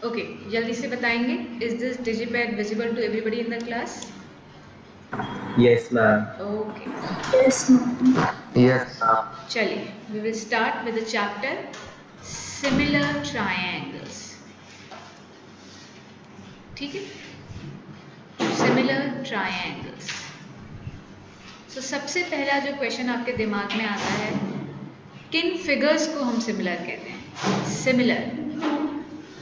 Okay, जल्दी से बताएंगे. Is this digipad visible to everybody in the class? Yes, ma'am. Okay, Yes, ma'am. Yes, ma'am. चलिए we will start with the chapter similar triangles. ठीक है, similar triangles. सो सबसे पहला जो क्वेश्चन आपके दिमाग में आता है, किन फिगर्स को हम सिमिलर कहते हैं? सिमिलर,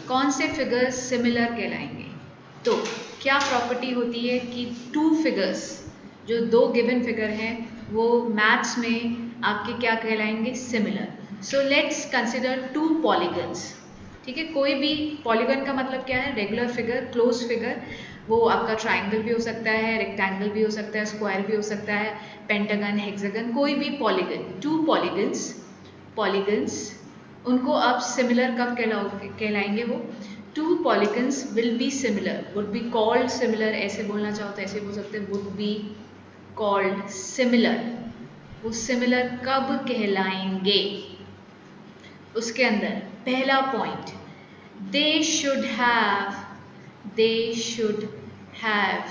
कौन से फिगर्स सिमिलर कहलाएंगे? तो क्या प्रॉपर्टी होती है कि टू फिगर्स, जो दो गिवन फिगर हैं, वो मैथ्स में आपके क्या कहलाएंगे? Similar. So let's consider two polygons. ठीक है, कोई भी पॉलीगन का मतलब क्या है? Regular figure, close figure. वो आपका ट्राइंगल भी हो सकता है, रेक्टेंगल भी हो सकता है, स्क्वायर भी हो सकता है, पेंटागन, हेक्सागन, कोई भी पॉलीगन. टू पॉलीगन्स, पॉलीगन्स उनको आप सिमिलर कब कहलाएंगे? वो to polygons will be similar, would be called similar. ऐसे बोलना चाहो तो ऐसे बोल सकते हैं, वुड बी कॉल्ड सिमिलर. वो सिमिलर कब कहलाएंगे? उसके अंदर पहला point, they should have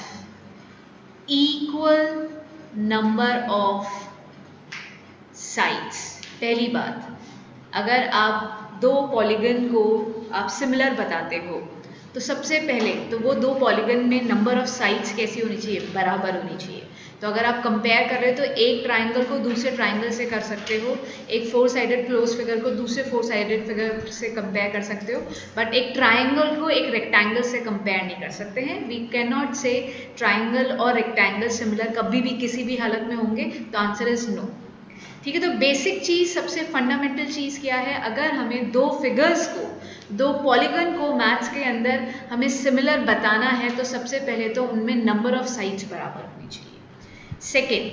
equal number of sides. पहली बात, अगर आप दो पॉलीगन को आप सिमिलर बताते हो तो सबसे पहले तो वो दो पॉलीगन में नंबर ऑफ साइड्स कैसी होनी चाहिए? बराबर होनी चाहिए. तो अगर आप कंपेयर कर रहे हो तो एक ट्राइंगल को दूसरे ट्राइंगल से कर सकते हो, एक फोर साइडेड क्लोज फिगर को दूसरे फोर साइडेड फिगर से कंपेयर कर सकते हो, बट एक ट्राइंगल को एक रेक्टेंगल से कंपेयर नहीं कर सकते हैं. वी कैन नॉट से ट्राइंगल और रेक्टेंगल सिमिलर कभी भी किसी भी हालत में होंगे. तो आंसर इज नो. ठीक है, तो बेसिक चीज़, सबसे फंडामेंटल चीज़ क्या है? अगर हमें दो फिगर्स को, दो पॉलीगन को मैथ्स के अंदर हमें सिमिलर बताना है तो सबसे पहले तो उनमें नंबर ऑफ साइड्स बराबर होनी चाहिए. Second,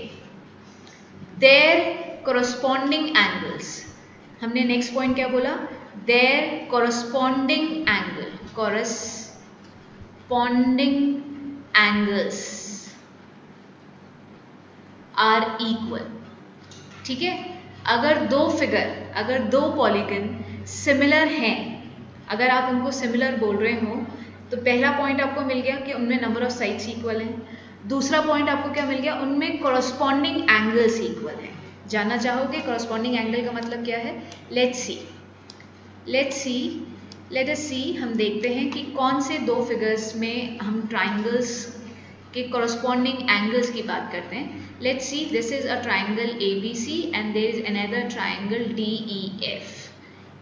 their corresponding angles. हमने नेक्स्ट पॉइंट क्या बोला? Their corresponding angle, corresponding angles are equal. ठीक है, अगर दो फिगर, अगर दो पॉलीगन सिमिलर हैं, अगर आप उनको सिमिलर बोल रहे हो तो पहला पॉइंट आपको मिल गया कि उनमें नंबर ऑफ साइड्स इक्वल हैं. दूसरा पॉइंट आपको क्या मिल गया? उनमें कोरस्पॉन्डिंग एंगल्स इक्वल हैं. जानना चाहोगे कोरस्पॉन्डिंग एंगल का मतलब क्या है? लेट्स सी, हम देखते हैं कि कौन से दो फिगर्स में हम ट्राइंगल्स के कोरस्पॉन्डिंग एंगल्स की बात करते हैं. Let's see, this is a triangle ABC and there is another triangle DEF.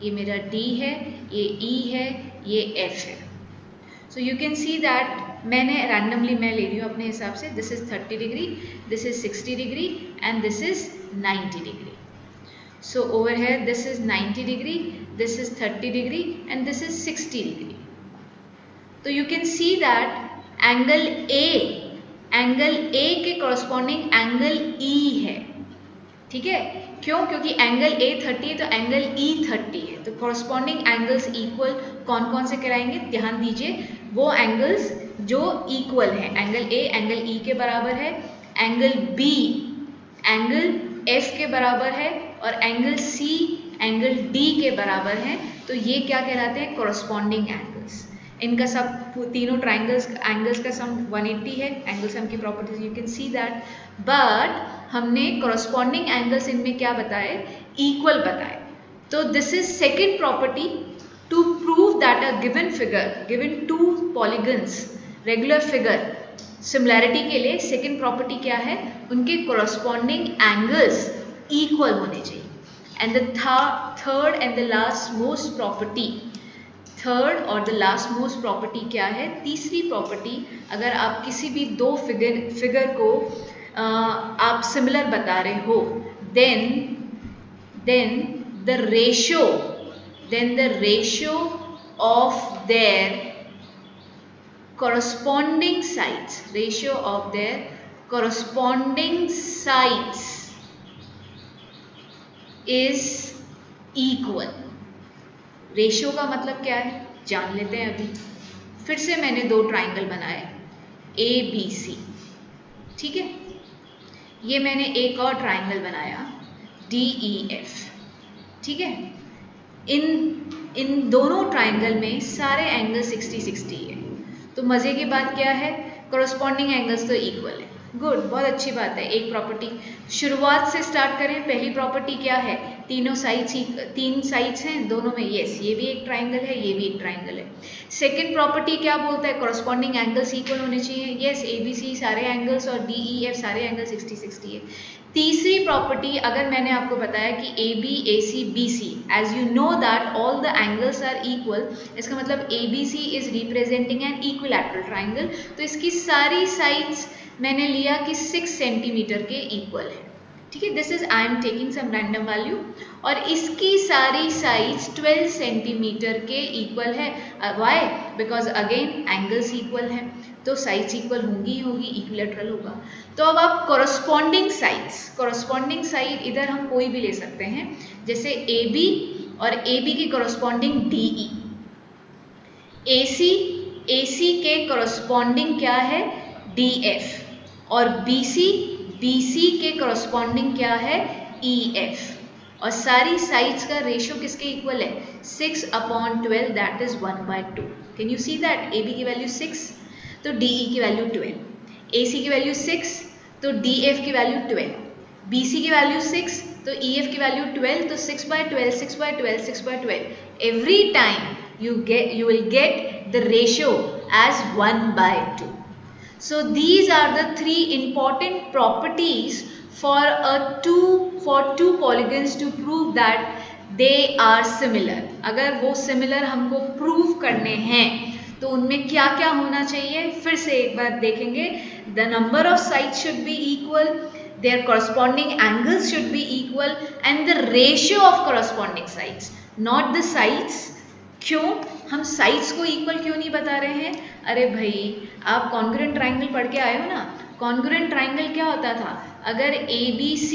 ये मेरा D है, ये E है, ये F है. So you can see that मैंने randomly मैं ले रही हूँ अपने हिसाब से. This is 30 degree, this is 60 degree and this is 90 degree. So over here this is 90 degree, this is 30 degree and this is 60 degree. So you can see that angle A के corresponding angle E है. ठीक है, क्यों? क्योंकि angle A 30 है तो angle E 30 है, तो कॉरस्पॉन्डिंग एंगल्स इक्वल कौन कौन से कराएंगे? ध्यान दीजिए, वो एंगल्स जो इक्वल है. एंगल A एंगल E के बराबर है, एंगल B एंगल F के बराबर है और एंगल C एंगल D के बराबर है. तो ये क्या कहलाते हैं? Corresponding angles. इनका सब तीनों ट्राइंगल्स एंगल्स का सम 180 है. एंगल सम की properties you can see that. But हमने कॉरस्पॉन्डिंग एंगल्स इनमें क्या बताए? इक्वल बताए. तो this is second property to prove that a given figure, given two polygons, regular figure, similarity के लिए सेकेंड प्रॉपर्टी क्या है? उनके कॉरस्पॉन्डिंग एंगल्स इक्वल होने चाहिए. And the third and the last most property, third और द लास्ट मोस्ट प्रॉपर्टी क्या है? तीसरी प्रॉपर्टी, अगर आप किसी भी दो फिगर को आप सिमिलर बता रहे हो, then the ratio of their corresponding sides is equal. Ratio का मतलब क्या है? जान लेते हैं अभी. फिर से मैंने दो ट्राइंगल बनाए ABC. ठीक है, ये मैंने एक और ट्राइंगल बनाया DEF. ठीक है, इन इन दोनों ट्राइंगल में सारे एंगल 60-60 है। तो मज़े की बात क्या है, कॉरस्पॉन्डिंग एंगल्स तो इक्वल है। गुड, बहुत अच्छी बात है। एक प्रॉपर्टी शुरुआत से स्टार्ट करें। पहली प्रॉपर्टी क्या है, तीन साइड्स हैं दोनों में, यस ये भी एक ट्राइंगल है, ये भी एक ट्राइंगल है। सेकंड प्रॉपर्टी क्या बोलता है, कॉरस्पॉन्डिंग एंगल्स इक्वल होने चाहिए, यस ABC सारे एंगल्स और DEF सारे एंगल 60-60 है। तीसरी प्रॉपर्टी, अगर मैंने आपको बताया कि AB AC BC, as you know that all the angles are equal, इसका मतलब ABC is representing an equilateral triangle, तो इसकी सारी साइड्स मैंने लिया कि 6 सेंटीमीटर के इक्वल है। ठीक है, this is I am taking some random value, और इसकी सारी साइड्स 12 सेंटीमीटर के इक्वल है। Why, because again angles equal है, तो साइड्स इक्वल होंगी ही होगी, इक्विलैटरल होगा। तो अब आप कॉरस्पॉन्डिंग साइड इधर हम कोई भी ले सकते हैं, जैसे AB और AB की कॉरस्पॉन्डिंग DE, AC के कॉरस्पॉन्डिंग क्या है DF, और BC के कॉरस्पॉन्डिंग क्या है EF, और सारी साइड्स का रेशियो किसके इक्वल है 6/12, that is 1/2। Can you see that, AB की वैल्यू 6 तो DE की वैल्यू 12, AC की वैल्यू 6 तो DF की वैल्यू 12, BC की वैल्यू 6 तो EF की वैल्यू 12, तो 6/12 6/12 6/12, every time you will get the ratio as 1/2. So these are the three important properties for two polygons to prove that they are similar. अगर वो similar हमको prove करने हैं तो उनमें क्या क्या होना चाहिए, फिर से एक बार देखेंगे। The number of sides should be equal, their corresponding angles should be equal, and the ratio of corresponding sides, not the sides। क्यों हम साइड्स को इक्वल क्यों नहीं बता रहे हैं? अरे भाई, आप कॉन्ग्रुएंट ट्राइंगल पढ़ के आए हो ना। कॉन्ग्रुएंट ट्राइंगल क्या होता था, अगर ABC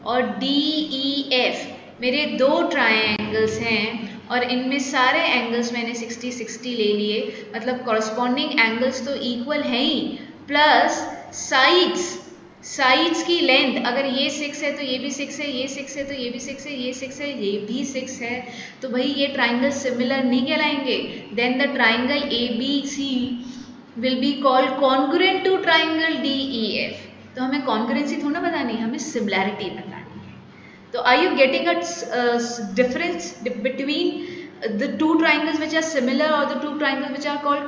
और DEF मेरे दो ट्राइंगल्स हैं और इनमें सारे एंगल्स मैंने 60-60 ले लिए, मतलब कॉरस्पॉन्डिंग एंगल्स तो इक्वल है ही, प्लस साइड्स की लेंथ, अगर ये 6 है तो ये भी 6 है, ये 6 है तो ये भी 6 है, ये 6 है ये भी 6 है, तो भाई ये ट्राइंगल सिमिलर नहीं कहलाएंगे। Then the triangle ABC will be called congruent to triangle DEF। तो हमें कॉन्ग्रुएंसी थोड़ा ना बतानी है, हमें सिमिलैरिटी बतानी है। तो are you getting a difference between the two triangles which are similar or the two triangles which are called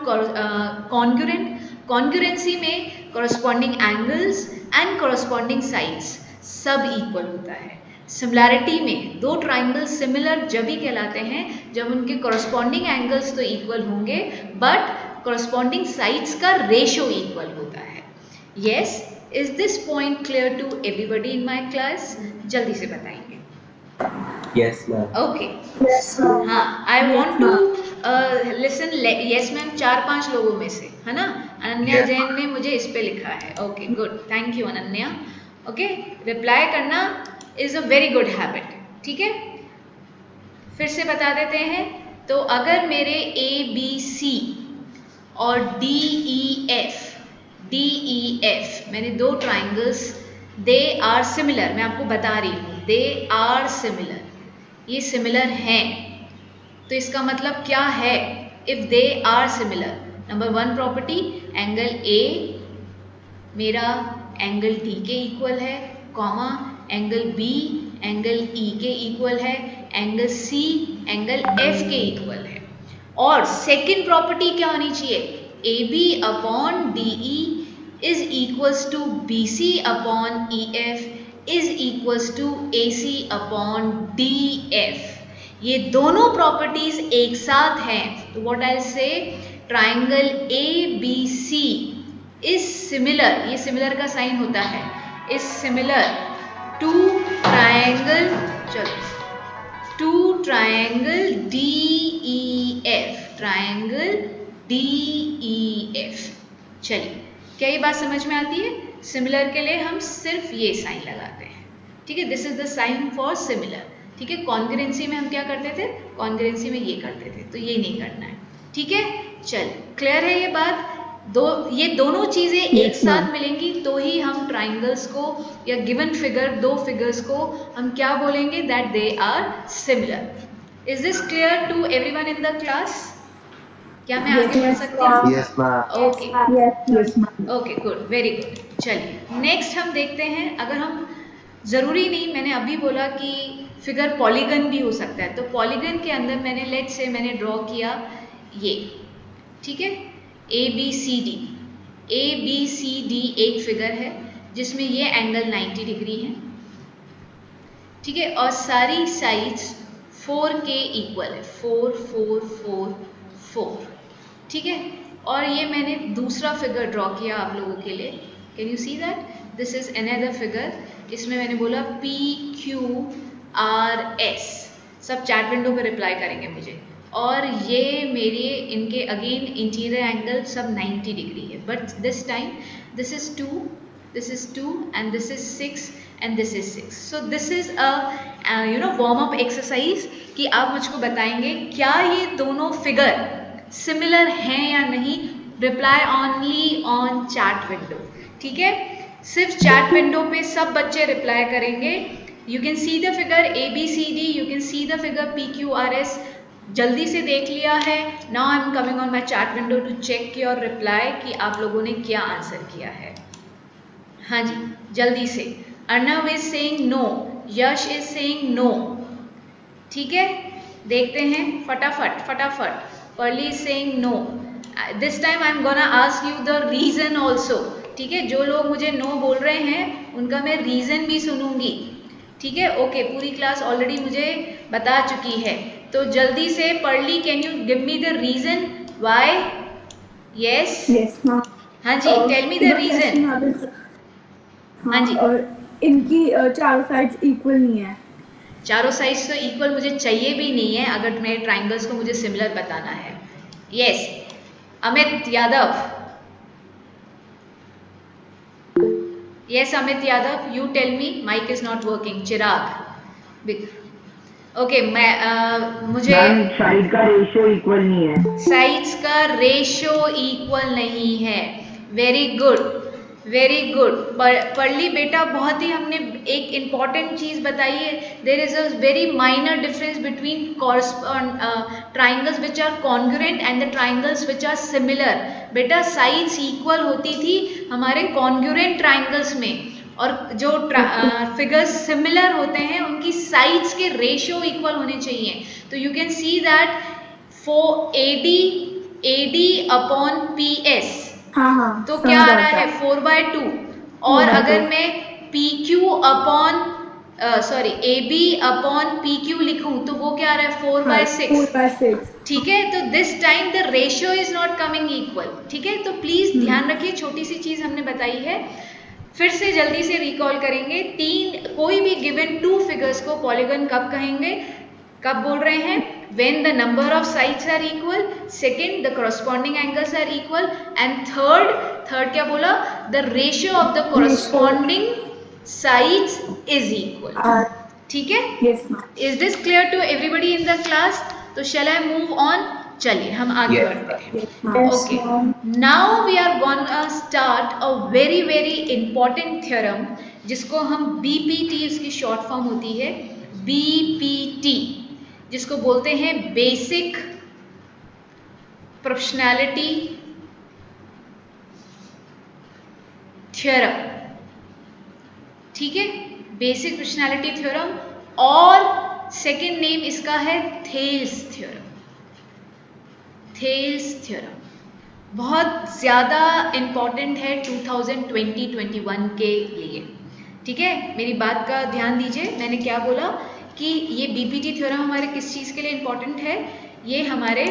congruent? Congruency में corresponding angles and corresponding sides सब equal होता है। सिमिलैरिटी में दो ट्राइंगल सिमिलर जब ही कहलाते हैं जब उनके corresponding angles तो equal होंगे but corresponding sides का ratio equal होता है। Yes, is this point clear to everybody in my class? जल्दी से बताएंगे। Yes, ma'am. Okay. Yes, ma'am. हाँ, I Yes, want to ma'am. listen. Yes ma'am, 4-5 लोगों में से है ना। अनन्या Yes. जैन ने मुझे इस पे लिखा है। Okay good, thank you Ananya. Okay, reply करना is a very good habit. ठीक है, फिर से बता देते हैं। तो अगर मेरे ABC और DEF मैंने दो ट्राइंगल्स, दे आर सिमिलर, मैं आपको बता रही हूँ दे आर सिमिलर, ये सिमिलर हैं, तो इसका मतलब क्या है if they are similar? Number 1 property, angle A मेरा एंगल D के इक्वल है, comma angle B angle E के इक्वल है, एंगल C एंगल F के इक्वल है। और सेकंड प्रॉपर्टी क्या होनी चाहिए, AB upon DE is equals to BC upon EF is equals to AC upon DF। ये दोनों प्रॉपर्टीज एक साथ हैं, तो what I say, triangle ABC is similar, ये सिमिलर का साइन होता है, इज सिमिलर टू ट्राइंगल, चलो to triangle DEF, triangle DEF। चलिए, क्या ये बात समझ में आती है? सिमिलर के लिए हम सिर्फ ये साइन लगाते हैं। ठीक है, this is the sign for similar. ठीक है, कॉन्ग्रुएंसी में हम क्या करते थे, कॉन्ग्रुएंसी में ये करते थे, तो ये नहीं करना है। ठीक है, चल क्लियर है ये बात। ये दोनों चीज़ें एक Yes, साथ ma'am. मिलेंगी तो ही हम ट्राइंगल्स को या गिवन फिगर दो फिगर्स को हम क्या बोलेंगे, that they are similar. Is this clear to everyone in the class? क्या मैं Yes, आगे बढ़ yes, सकती हूँ? Yes, ma'am. Okay yes, ma'am. Okay good, very good. चलिए नेक्स्ट हम देखते हैं, अगर हम ज़रूरी नहीं, मैंने अभी बोला कि फिगर पॉलीगन भी हो सकता है, तो पॉलीगन के अंदर मैंने लेट्स से मैंने ड्रॉ किया ये, ठीक है, ए बी सी डी एक फिगर है जिसमें ये एंगल 90 डिग्री है, ठीक है, और सारी साइड्स 4 के इक्वल है, 4 4 4 4, ठीक है। और ये मैंने दूसरा फिगर ड्रॉ किया आप लोगों के लिए, can you see that this is another figure, इसमें मैंने बोला पी क्यू आर एस, सब चैट विंडो पे रिप्लाई करेंगे मुझे, और ये मेरे इनके अगेन इंटीरियर एंगल सब 90 डिग्री है, but this time this is 2, this is 2 and this is 6 and this is 6. So this is a warm up exercise कि आप मुझको बताएंगे क्या ये दोनों फिगर सिमिलर हैं या नहीं, reply only on chat window, ठीक है, सिर्फ चैट विंडो पे सब बच्चे रिप्लाई करेंगे। You can see the figure A B C D, you can see the figure P Q R S, जल्दी से देख लिया है। Now I am coming on my chat window to check your reply कि आप लोगों ने क्या आंसर किया है। हाँ जी, जल्दी से। Arnav is saying no, Yash is saying no, ठीक है, देखते हैं फटाफट फटाफट। Pearly is saying no, this time I am gonna ask you the reason also, ठीक है, जो लोग मुझे नो बोल रहे हैं उनका मैं रीजन भी सुनूंगी, ठीक है, ओके। पूरी क्लास ऑलरेडी मुझे बता चुकी है, तो जल्दी से Pearly can you give me the reason why? Yes Yes, ma'am. हाँ जी, टेल मी द रीजन। हाँ जी, और इनकी चारों साइड्स इक्वल नहीं है। चारों साइड्स तो इक्वल मुझे चाहिए भी नहीं है अगर मेरे ट्राइंगल्स को मुझे सिमिलर बताना है। Yes, Amit Yadav, yes Amit Yadav, you tell me, mike is not working. Chirag, okay, मैं मुझे साइड का रेशियो इक्वल नहीं है, साइड्स का रेशियो इक्वल नहीं है, very good very good. Pearly बेटा, बहुत ही हमने एक इम्पॉर्टेंट चीज़ बताई है, there is a very minor difference between triangles which are congruent and the triangles which are similar. बेटा साइड्स इक्वल होती थी हमारे कॉन्ग्रुएंट ट्राइंगल्स में, और जो फिगर्स सिमिलर होते हैं उनकी साइड्स के रेशियो इक्वल होने चाहिए। तो you can see that for AD upon PS, हाँ, तो क्या आ रहा है 4/2, और अगर मैं PQ upon AB upon PQ लिखूं तो वो क्या आ रहा है 4/6, 4/6, ठीक है। तो this time the ratio is not coming equal, ठीक है, तो प्लीज ध्यान रखिए, छोटी सी चीज हमने बताई है, फिर से जल्दी से रिकॉल करेंगे। कोई भी गिवन 2 फिगर्स को पॉलीगन कब कहेंगे, कब बोल रहे हैं, when the number of sides are equal, second the corresponding angles are equal, and third क्या बोला, the ratio of the corresponding sides is equal, ठीक है। yes ma'am. Is this clear to everybody in the class? तो shall I move on? चलिए हम आगे Yes, बढ़ते हैं। Yes, ma'am. Okay, now we are gonna start a very very important theorem जिसको हम BPT, इसकी शॉर्ट फॉर्म होती है BPT, जिसको बोलते हैं बेसिक प्रोपोर्शनैलिटी थ्योरम, ठीक है, बेसिक प्रोपोर्शनैलिटी थ्योरम, और सेकंड नेम इसका है थेल्स थ्योरम। थेल्स थ्योरम बहुत ज़्यादा इम्पॉर्टेंट है 2020-21 के लिए, ठीक है, मेरी बात का ध्यान दीजिए। मैंने क्या बोला कि ये BPT थ्योरम हमारे किस चीज़ के लिए इम्पॉर्टेंट है, ये हमारे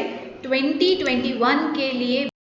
2021 के लिए